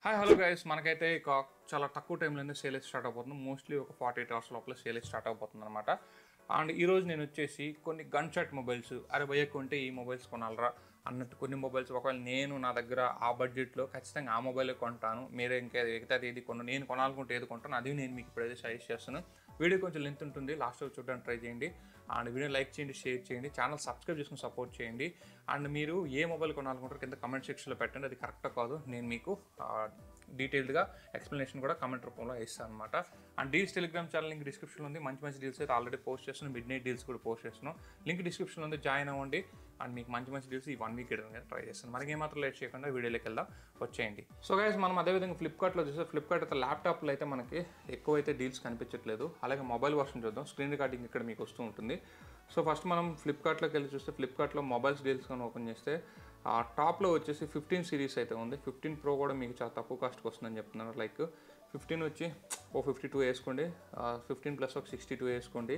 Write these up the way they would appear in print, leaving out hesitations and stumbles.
Hi hello guys, మనకైతే చాలా తక్కువ టైంలోనే సేల్ స్టార్ట్ అయిపోతుంది. మోస్ట్లీ ఒక 48 అవర్స్ లోపల సేల్ స్టార్ట్ అయిపోతుంది అనమాట. అండ్ ఈరోజు నేను వచ్చేసి కొన్ని గన్ షాట్ మొబైల్స్, అరే భయ్య కొంటే ఈ మొబైల్స్ కొనాలరా అన్నట్టు కొన్ని మొబైల్స్, ఒకవేళ నేను నా దగ్గర ఆ బడ్జెట్లో ఖచ్చితంగా ఆ మొబైలే కొంటాను, మీరే ఇంకా ఎగితే ఏది కొను, నేను కొనాలనుకుంటే ఏది కొంటాను అది నేను మీకు ఇప్పుడైతే సజెస్ట్ చేస్తాను. వీడియో కొంచెం లెంత్ ఉంటుంది, లాస్ట్ వరకు చూడడానికి ట్రై చేయండి. అండ్ వీడియో లైక్ చేయండి, షేర్ చేయండి, ఛానల్ సబ్స్క్రైబ్ చేసుకుని సపోర్ట్ చేయండి. అండ్ మీరు ఏ మొబైల్ కొనాలనుకుంటారో కింద కమెంట్ సెక్షన్లో పెట్టండి, అది కరెక్టా కాదు నేను మీకు డీటెయిల్డ్గా ఎక్స్ప్లెనేషన్ కూడా కమెంట్ రూపంలో ఇస్తాను అనమాట. And deals Telegram channel link డిస్క్రిప్షన్లో ఉంది. మంచి మంచి డీల్స్ అయితే ఆల్రెడీ పోస్ట్ చేస్తున్నాను, మిడ్ నైట్ డీల్స్ కూడా పోస్ట్ చేస్తున్నాను. లింక్ డిస్క్రిప్షన్లో ఉంది, జాయిన్ అవ్వండి. అండ్ మీకు మంచి మంచి డీల్స్ ఈ 1 వీక్ ఇవ్వడానికి ట్రై చేస్తాను. మనకి ఏమాత్రం లేట్ చేయకుండా వీడియోలోకి వెళ్దాం, వచ్చేయండి. సో గైస్, మనం అదేవిధంగా ఫ్లిప్కార్ట్లో చూస్తే ఫ్లిప్కార్ట్ అయితే ల్యాప్టాప్లో అయితే మనకి ఎక్కువైతే డీల్స్ కనిపించట్లేదు. అలాగే మొబైల్ వర్షన్ చూద్దాం, స్క్రీన్ రికార్డింగ్ ఇక్కడ మీకు వస్తూ ఉంటుంది. సో ఫస్ట్ మనం ఫ్లిప్కార్ట్లోకి వెళ్ళి చూస్తే ఫ్లిప్కార్ట్లో మొబైల్స్ డీల్స్ కానీ ఓపెన్ చేస్తే టాప్లో వచ్చేసి 15 సిరీస్ అయితే ఉంది. 15 Pro కూడా మీకు చాలా తక్కువ కాస్ట్కి వస్తుందని చెప్తున్నారు. లైక్ 15 వచ్చి ఓ 52 వేసుకోండి, 15 ప్లస్ ఒక 62 వేసుకోండి.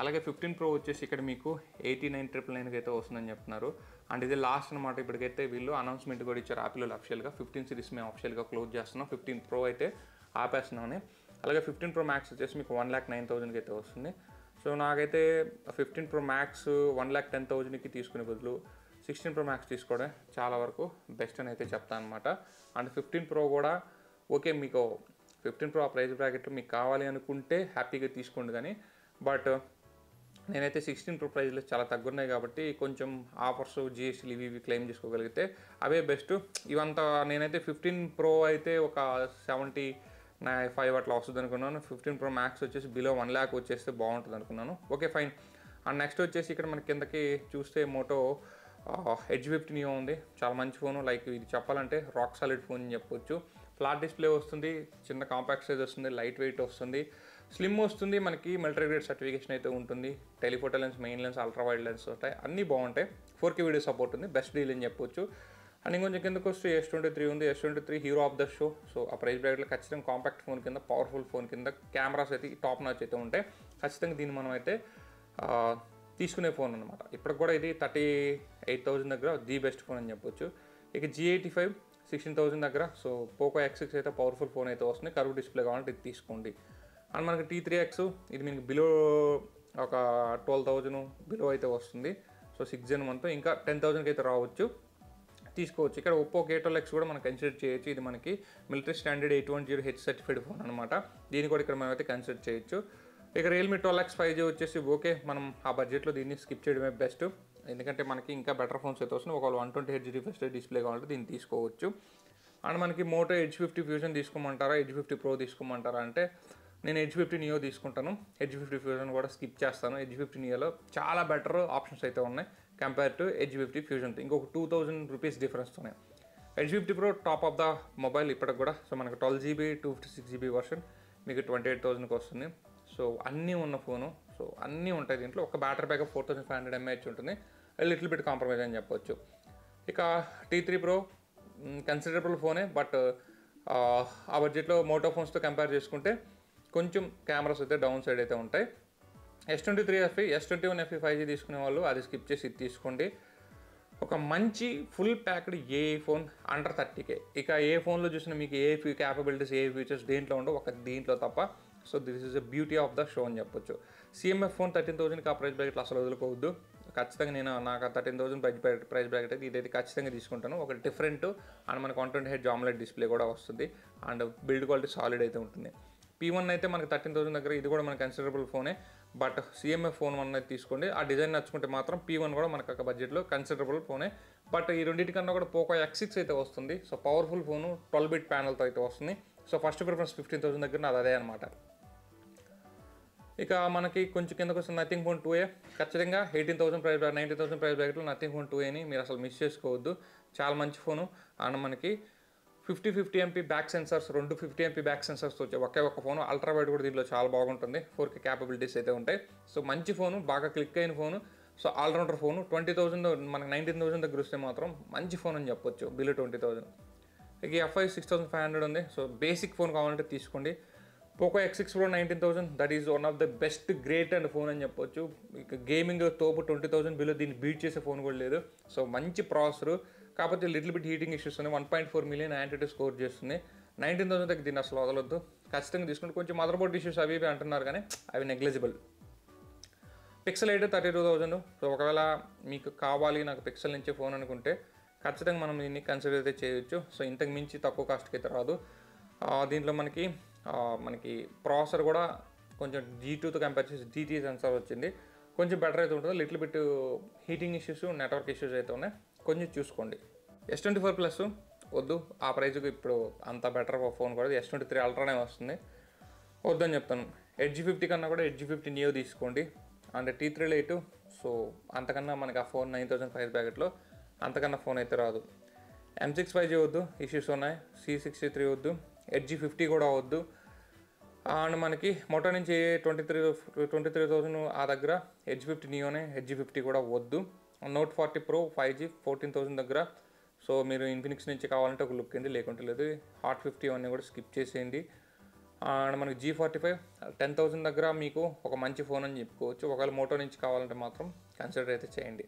అలాగే 15 Pro వచ్చేసి ఇక్కడ మీకు 89,999 అయితే వస్తుందని చెప్తున్నారు. అండ్ ఇది లాస్ట్ అనమాట. ఇప్పటికైతే వీళ్ళు అనౌన్స్మెంట్ కూడా ఇచ్చారు యాపిల్లో అఫిషియల్గా. 15 సిరీస్ మేము అఫిషియల్గా క్లోజ్ చేస్తున్నాం, 15 Pro అయితే ఆపేస్తున్నామని. అలాగే 15 Pro Max వచ్చేసి మీకు 1,09,000కి అయితే వస్తుంది. సో నాకైతే 15 Pro Max 1,10,000కి తీసుకునే బదులు 16 Pro Max తీసుకోవడం చాలా వరకు బెస్ట్ అని అయితే చెప్తాను అనమాట. అండ్ 15 Pro కూడా ఓకే, మీకు 15 Pro ఆ ప్రైస్ బ్రాకెట్లో మీకు కావాలి అనుకుంటే హ్యాపీగా తీసుకోండి. కానీ బట్ నేనైతే 16 Pro ప్రైస్లో చాలా తగ్గున్నాయి కాబట్టి కొంచెం ఆఫర్స్ జిఎస్టీలు ఇవి క్లెయిమ్ చేసుకోగలిగితే అవే బెస్ట్. ఇవంతా నేనైతే 15 Pro అయితే ఒక 75 అట్లా వస్తుంది అనుకున్నాను. 15 Pro Max వచ్చేసి బిలో 1 lakh వచ్చేస్తే బాగుంటుంది అనుకున్నాను. Okay fine. అండ్ నెక్స్ట్ వచ్చేసి ఇక్కడ మనకి కిందకి చూస్తే మోటో Edge 50 Neo ఉంది. చాలా మంచి ఫోను. లైక్ ఇది చెప్పాలంటే రాక్ సాలిడ్ ఫోన్ అని చెప్పొచ్చు. ఫ్లాట్ డిస్ప్లే వస్తుంది, చిన్న కాంపాక్ట్ సైజ్ వస్తుంది, లైట్ వెయిట్ వస్తుంది, స్లిమ్ వస్తుంది, మనకి మిలిటరీ గ్రేడ్ సర్టిఫికేషన్ అయితే ఉంటుంది. Telephoto lens, main lens, ultra wide lens ఉంటాయి, అన్నీ బాగుంటాయి. 4K వీడియో సపోర్ట్ ఉంది, బెస్ట్ డీల్ అని చెప్పొచ్చు. అండ్ ఇంకొంచెం కిందకు వస్తే S23 ఉంది. S23 hero of the show. So ఆ ప్రైస్ బ్రాకెట్లో ఖచ్చితంగా కాంపాక్ట్ ఫోన్ కింద, పవర్ఫుల్ ఫోన్ కింద, కెమెరాస్ అయితే టాప్ నాచ్ అయితే ఉంటాయి. ఖచ్చితంగా దీన్ని మనం అయితే తీసుకునే ఫోన్ అనమాట. ఇప్పటికి కూడా ఇది 38,000 దగ్గర ది బెస్ట్ ఫోన్ అని చెప్పొచ్చు. ఇక G85 16,000 దగ్గర. సో పోకో X6 అయితే పవర్ఫుల్ ఫోన్ అయితే వస్తుంది, కర్వ్ డిస్ప్లే కావాలంటే ఇది తీసుకోండి. అండ్ మనకి T3X ఇది మీకు బిలో ఒక 12,000 బిలో అయితే వస్తుంది. సో 6 Gen 1తో ఇంకా 10,000కి అయితే రావచ్చు, తీసుకోవచ్చు. ఇక్కడ ఒప్పో K12X కూడా మనం కన్సిడర్ చేయొచ్చు. ఇది మనకి military standard 810H certified phone అనమాట. దీన్ని కూడా ఇక్కడ మనం అయితే కన్సిడర్ చేయొచ్చు. ఇక రియల్మీ 12X 5G వచ్చేసి ఓకే, మనం ఆ బడ్జెట్లో దీన్ని స్కిప్ చేయడమే బెస్ట్. ఎందుకంటే మనకి ఇంకా బెటర్ ఫోన్స్ అయితే వస్తున్నాయి. ఒకవేళ 120Hz రిఫ్రెష్ డిస్ప్లే కావాలంటే దీన్ని తీసుకోవచ్చు. అండ్ మనకి మోటో Edge 50 Fusion తీసుకోమంటారా, Edge 50 Pro తీసుకోమంటారా అంటే నేను Edge 50 Neo తీసుకుంటాను. Edge 50 Fusion కూడా స్కిప్ చేస్తాను. Edge 50 Neoలో చాలా బెటర్ ఆప్షన్స్ అయితే ఉన్నాయి కంపేర్ టు Edge 50 Fusionతో. ఇంకొక 2,000 రూపీస్ డిఫరెన్స్తోనే Edge 50 Pro top of the mobile ఇప్పటికి కూడా. సో మనకి 12GB 256GB వర్షన్ మీకు 28,000కి వస్తుంది. సో అన్నీ ఉన్న ఫోను, సో అన్నీ ఉంటాయి దీంట్లో. ఒక బ్యాటరీ బ్యాకప్ 4500 mAh ఉంటుంది, లిటిల్ బిట్ కాంప్రమైజ్ అని చెప్పొచ్చు. ఇక T3 Pro కన్సిడరబుల్ ఫోనే, బట్ ఆ బడ్జెట్లో మోటో ఫోన్స్తో కంపేర్ చేసుకుంటే కొంచెం కెమెరాస్ అయితే డౌన్ సైడ్ అయితే ఉంటాయి. S23 FE, S21 FE 5G తీసుకునే వాళ్ళు అది స్కిప్ చేసి ఇది తీసుకోండి. ఒక మంచి ఫుల్ ప్యాక్డ్ ఏ ఫోన్ అండర్ 30K. ఇక ఏ ఫోన్లో చూసినా మీకు ఏ క్యాపబిలిటీస్, ఏ ఫీచర్స్ దేంట్లో ఉండవు, ఒక దీంట్లో తప్ప. So this is the beauty of the show అని చెప్పొచ్చు. CMF ఫోన్ 13,000కి ఆ ప్రైస్ బ్రాకెట్లో అసలు వదులుకోవద్దు. ఖచ్చితంగా నాకు 13,000 ప్రైస్ బ్రాకెట్ అయితే ఇదైతే ఖచ్చితంగా తీసుకుంటాను. ఒక డిఫరెంట్ అండ్ మనకు 120Hz AMOLED డిస్ప్లే కూడా వస్తుంది. అండ్ బిల్డ్ క్వాలిటీ సాలిడ్ అయితే ఉంటుంది. P1 అయితే మనకి 13,000 దగ్గర, ఇది కూడా మనకి కన్సిడరబుల్ ఫోనే. బట్ CMF ఫోన్ 1 అయితే తీసుకోండి. ఆ డిజైన్ నచ్చుకుంటే మాత్రం P1 కూడా మనకు ఒక బడ్జెట్లో కన్సిడరబుల్ ఫోనే. బట్ ఈ రెండింటికన్నా కూడా పోకో X6 అయితే వస్తుంది. సో పవర్ఫుల్ ఫోను, 12-bit ప్యానల్తో అయితే వస్తుంది. సో ఫస్ట్ ప్రిఫరెన్స్ 15,000 దగ్గర నాది అదే అనమాట. ఇక మనకి కొంచెం కిందకు వస్తుంది నథింగ్ ఫోన్ 2A. ఖచ్చితంగా 18,000 ప్రైస్, 19,000 ప్రైస్ బ్రాకెట్లో నథింగ్ ఫోన్ 2Aని మీరు అసలు మిస్ చేసుకోవద్దు. చాలా మంచి ఫోను. అండ్ మనకి 50 MP back sensors, 2 50 MP back sensors వచ్చే ఒకే ఒక ఫోను. అల్ట్రా వైడ్ కూడా దీంట్లో చాలా బాగుంటుంది, 4K క్యాపబిలిటీస్ అయితే ఉంటాయి. సో మంచి ఫోను, బాగా క్లిక్ అయిన ఫోను. So allrounder phone. 20,000 మనకి 19,000 దగ్గర వస్తే మాత్రం మంచి ఫోన్ అని చెప్పొచ్చు, బిలో 20,000. ఇక FI 6,500 ఉంది. సో బేసిక్ ఫోన్ కావాలంటే తీసుకోండి. Poco X6 Pro 19,000, that is one of the best great and phone అని చెప్పొచ్చు. ఇక గేమింగ్ తోపు 20,000 బిలో దీన్ని బీట్ చేసే ఫోన్ కూడా లేదు. సో మంచి ప్రాసెసర్, కాకపోతే లిటిల్ బిట్ హీటింగ్ ఇష్యూస్ ఉన్నాయి. 1.4 మిలియన్ యాంటీటీ స్కోర్ చేస్తుంది. 19,000 దగ్గర దీన్ని అసలు వదలొద్దు, ఖచ్చితంగా తీసుకుంటే. కొంచెం మదర్ బోర్డ్ ఇష్యూస్ అవి ఇవి అంటున్నారు కానీ అవి నెగ్లిజిబుల్. పిక్సెల్ 8 32,000. సో ఒకవేళ మీకు కావాలి నాకు పిక్సెల్ నుంచే ఫోన్ అనుకుంటే ఖచ్చితంగా మనం దీన్ని కన్సిడర్ అయితే చేయొచ్చు. సో ఇంతకు మించి తక్కువ కాస్ట్కి అయితే రాదు. దీంట్లో మనకి ప్రాసెసర్ కూడా కొంచెం G2తో కంపేర్ చేసి GT సెన్సార్ వచ్చింది, కొంచెం బెటర్ అయితే ఉంటుంది. Little bit heating issues, network issues అయితే ఉన్నాయి, కొంచెం చూసుకోండి. S24 ప్లస్ వద్దు, ఆ ప్రైస్కి ఇప్పుడు అంత బెటర్ ఫోన్ కూడా S23 అల్ట్రానే వస్తుంది, వద్దని చెప్తాను. ఎడ్జ్ 50 కన్నా కూడా ఎడ్జ్ 50 నియో తీసుకోండి. And T3 Lite. సో అంతకన్నా మనకి ఆ ఫోన్ 9,000 ప్రైస్ బ్యాకెట్లో అంతకన్నా ఫోన్ అయితే రాదు. M6 5G వద్దు, ఇష్యూస్ ఉన్నాయి. C63 వద్దు, ఎడ్జ్ 50 కూడా వద్దు. అండ్ మనకి మొట్ట నుంచి 23,000 ఆ దగ్గర ఎడ్జ్ 50 నియోనే, ఎడ్జ్ 50 కూడా వద్దు. Note 40 Pro 5G 14,000 దగ్గర. సో మీరు ఇన్ఫినిక్స్ నుంచి కావాలంటే ఒక లుక్ అండి, లేకుంటే లేదు. హాట్ 50 అన్నీ కూడా స్కిప్ చేసేయండి. అండ్ మనకి G45 10,000 దగ్గర మీకు ఒక మంచి ఫోన్ అని చెప్పుకోవచ్చు. ఒకవేళ మోటో నుంచి కావాలంటే మాత్రం కన్సిడర్ అయితే చేయండి.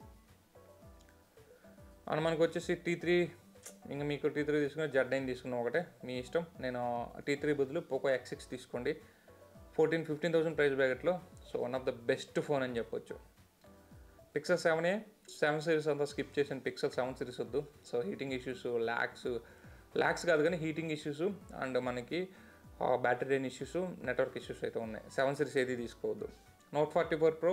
అండ్ మనకు వచ్చేసి T3, ఇంకా మీకు T3 తీసుకున్న Z9 తీసుకున్న ఒకటే మీ ఇష్టం. నేను T3 బదులు పోకో X6 తీసుకోండి, 15,000 ప్రైస్ బ్యాకెట్లో. So one of the best phone అని చెప్పొచ్చు. Pixel 7a 7 సిరీస్ అంతా స్కిప్ చేసిన, Pixel 7 సిరీస్ వద్దు. సో హీటింగ్ ఇష్యూస్, ల్యాక్స్ కాదు కానీ హీటింగ్ ఇష్యూస్ అండ్ మనకి battery drain issues, network issues అయితే ఉన్నాయి. 7 సిరీస్ ఏది తీసుకోవద్దు. Note 44 Pro.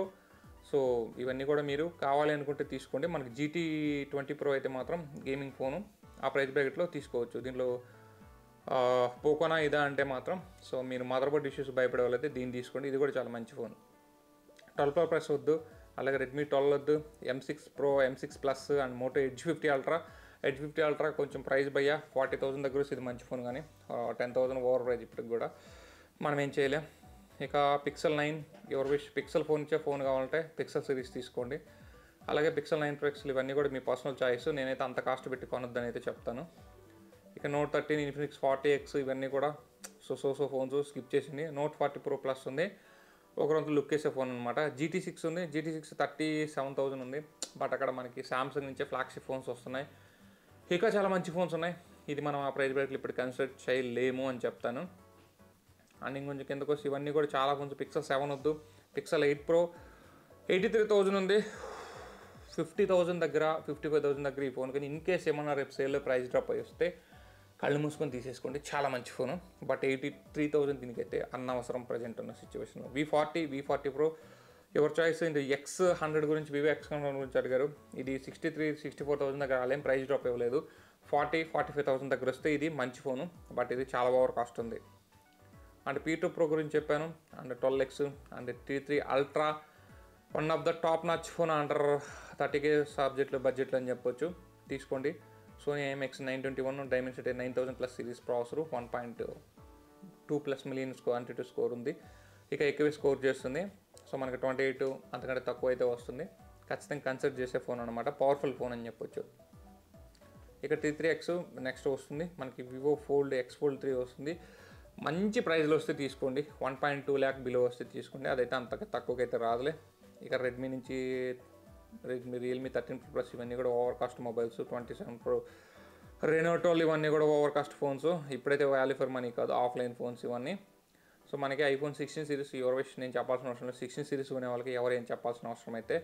సో ఇవన్నీ కూడా మీరు కావాలి అనుకుంటే తీసుకోండి. మనకి GT20 Pro అయితే మాత్రం గేమింగ్ ఫోను, ఆ ప్రైస్ బ్రాకెట్లో తీసుకోవచ్చు. దీంట్లో పోకోనా ఇదా అంటే మాత్రం, సో మీరు మదర్ బోర్డ్ ఇష్యూస్ భయపడే వాళ్ళైతే దీన్ని తీసుకోండి, ఇది కూడా చాలా మంచి ఫోన్. 12 Pro Plus వద్దు, అలాగే Redmi 12 వద్దు. M6 Pro, M6 Plus and Moto Edge 50 Ultra. Edge 50 Ultra కొంచెం ప్రైస్ భయ్యా 40,000 దగ్గర ఇది మంచి ఫోన్, కానీ 10,000 ఓవర్ ప్రైస్ ఇప్పటికి కూడా మనం ఏం చేయలేం. ఇక Pixel 9 ఎవరు విష్, పిక్సెల్ ఫోన్ ఇచ్చే ఫోన్ కావాలంటే పిక్సెల్ సిరీస్ తీసుకోండి. అలాగే Pixel 9 Pro XL ఇవన్నీ కూడా మీ పర్సనల్ చాయిస్, నేనైతే అంత కాస్ట్ పెట్టి కొనొద్దని అయితే చెప్తాను. ఇక Note 13, Infinix 40X ఇవన్నీ కూడా సో ఫోన్స్ స్కిప్ చేసింది. Note 40 Pro Plus ఉంది, ఒక రోజు లుక్ వేసే ఫోన్ అనమాట. GT6 ఉంది, GT6 37,000 ఉంది. బట్ అక్కడ మనకి సామ్సంగ్ నుంచే ఫ్లాగ్షిప్ ఫోన్స్ వస్తున్నాయి, ఇంకా చాలా మంచి ఫోన్స్ ఉన్నాయి. ఇది మనం ఆ ప్రైస్ బ్రేక్లు ఇప్పుడు కన్సిడర్ చేయలేము అని చెప్తాను. అండ్ ఇంకొంచెం కిందకు వచ్చి ఇవన్నీ కూడా చాలా ఫోన్స్. Pixel 7 వద్దు, Pixel 8 Pro 83,000 ఉంది. 50,000 దగ్గర 55,000 దగ్గర ఈ ఫోన్, కానీ ఇన్ కేస్ ఏమన్నా రేపు సేల్లో ప్రైస్ డ్రాప్ అయ్యి వస్తే కళ్ళు మూసుకొని తీసేసుకోండి, చాలా మంచి ఫోను. బట్ 83,000 దీనికైతే అన్నవసరం ప్రజెంట్ ఉన్న సిచ్యువేషన్లో. V40 Pro ఎవరి చాయిస్. ఇది X100 గురించి, Vivo X100 గురించి అడిగారు. ఇది 64,000 దగ్గర అలాం ప్రైస్ డ్రాప్ ఇవ్వలేదు. 45,000 దగ్గర వస్తే ఇది మంచి ఫోను, బట్ ఇది చాలా ఓవర్ కాస్ట్ ఉంది. అండ్ P2 Pro గురించి చెప్పాను, and 12X and T3 ultra one of the top notch phone under 30K బడ్జెట్లో అని చెప్పొచ్చు, తీసుకోండి. Sony IMX 921 Dimensity 9000 plus series processor, 1.2+ million quantity score ఉంది. ఇక ఎక్కువ స్కోర్ చేస్తుంది. సో మనకి 28 అంతకంటే తక్కువ అయితే వస్తుంది, ఖచ్చితంగా కన్సిడర్ చేసే ఫోన్ అనమాట, పవర్ఫుల్ ఫోన్ అని చెప్పొచ్చు. ఇక T3X నెక్స్ట్ వస్తుంది మనకి. Vivo Fold X Fold 3 వస్తుంది, మంచి ప్రైస్లో వస్తే తీసుకోండి. 1.2 lakh బిలో వస్తే తీసుకోండి, అదైతే అంతగా తక్కువకైతే రాదులే. ఇక రెడ్మీ నుంచి రియల్మీ 13 Pro Plus ఇవన్నీ కూడా over cost mobiles. 27 Pro, Reno ఇవన్నీ కూడా ఓవర్ కాస్ట్ ఫోన్స్. ఇప్పుడైతే వాల్యూ ఫర్ మనీ కాదు, ఆఫ్లైన్ ఫోన్స్ ఇవన్నీ. సో మనకి iPhone 16 సిరీస్ ఎవరి విషయం నేను చెప్పాల్సిన అవసరం లేదు. 16 సిరీస్ కొనే వాళ్ళకి ఎవరు ఏం చెప్పాల్సిన అవసరం అయితే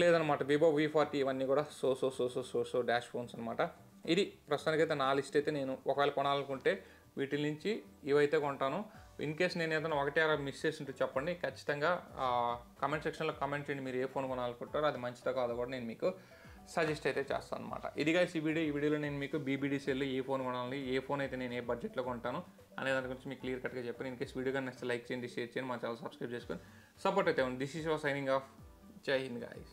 లేదనమాట. Vivo V40 ఇవన్నీ కూడా సో డాష్ ఫోన్స్ అనమాట. ఇది ప్రస్తుతానికైతే నా లిస్ట్ అయితే. నేను ఒకవేళ కొనాలనుకుంటే వీటి నుంచి ఇవైతే కొంటాను. ఇన్ కేస్ నేను ఏదైనా ఒకటి అలా మిస్ చేసి ఉంటే చెప్పండి, ఖచ్చితంగా కామెంట్ సెక్షన్లో కామెంట్ చేయండి మీరు ఏ ఫోన్ కొనాలనుకుంటారో, అది మంచిదో కాదో కూడా నేను మీకు సజెస్ట్ అయితే చేస్తాను అనమాట. ఇది గైస్ ఈ వీడియోలో నేను మీకు BBDCలో ఏ ఫోన్ కొనాలి, ఏ ఫోన్ అయితే నేను ఏ బడ్జెట్లో కొంటాను అనే దాని గురించి మీకు క్లియర్ కట్గా చెప్పాను. ఇన్ కేస్ వీడియో కానీ నెక్స్ట్ లైక్ చేయండి, షేర్ చేయండి, మా ఛానల్ సబ్స్క్రైబ్ చేసుకొని సపోర్ట్ అయితే ఉంది. This is your signing off. జై హింద్ గైస్.